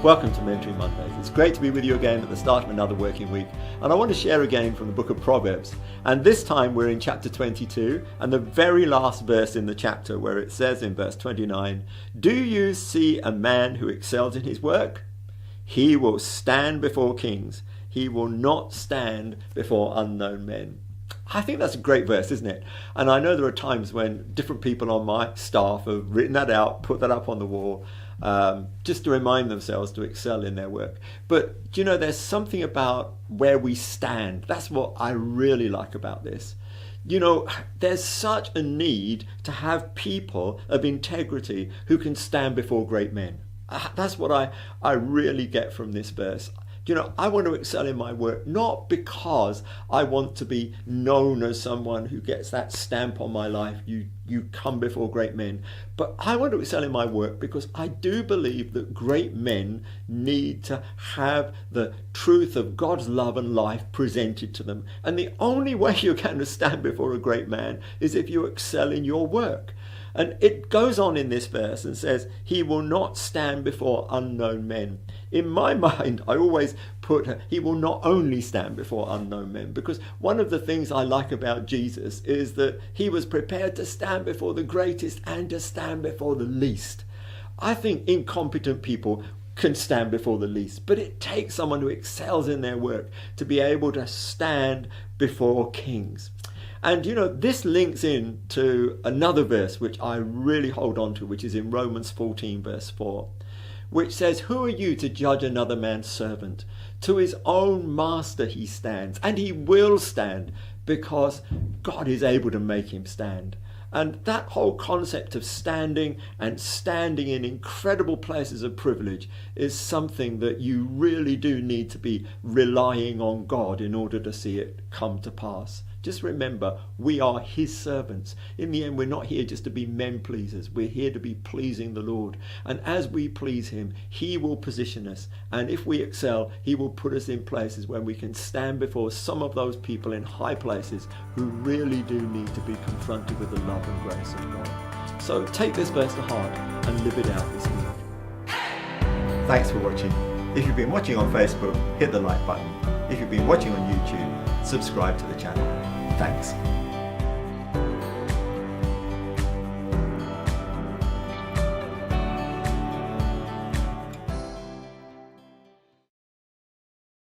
Welcome to Mentoring Mondays. It's great to be with you again at the start of another working week. And I want to share again from the book of Proverbs. And this time we're in chapter 22 and the very last verse in the chapter where it says in verse 29, "Do you see a man who excels in his work? He will stand before kings. He will not stand before unknown men." I think that's a great verse, isn't it? And I know there are times when different people on my staff have written that out, put that up on the wall, just to remind themselves to excel in their work. But do you know, there's something about where we stand. That's what I really like about this. You know, there's such a need to have people of integrity who can stand before great men. That's what I really get from this verse. You know, I want to excel in my work, not because I want to be known as someone who gets that stamp on my life, you come before great men, but I want to excel in my work because I do believe that great men need to have the truth of God's love and life presented to them. And the only way you're going to stand before a great man is if you excel in your work. And it goes on in this verse and says, he will not stand before unknown men. In my mind, I always put, he will not only stand before unknown men, because one of the things I like about Jesus is that he was prepared to stand before the greatest and to stand before the least. I think incompetent people can stand before the least, but it takes someone who excels in their work to be able to stand before kings. And you know, this links in to another verse which I really hold on to, which is in Romans 14 verse 4, which says, "Who are you to judge another man's servant? To his own master he stands, and he will stand, because God is able to make him stand." And that whole concept of standing and standing in incredible places of privilege is something that you really do need to be relying on God in order to see it come to pass. Just remember, we are his servants. In the end, we're not here just to be men pleasers. We're here to be pleasing the Lord. And as we please him, he will position us. And if we excel, he will put us in places where we can stand before some of those people in high places who really do need to be confronted with the love and grace of God. So take this verse to heart and live it out this week. Thanks for watching. If you've been watching on Facebook, hit the like button. If you've been watching on YouTube, subscribe to the channel. Thanks.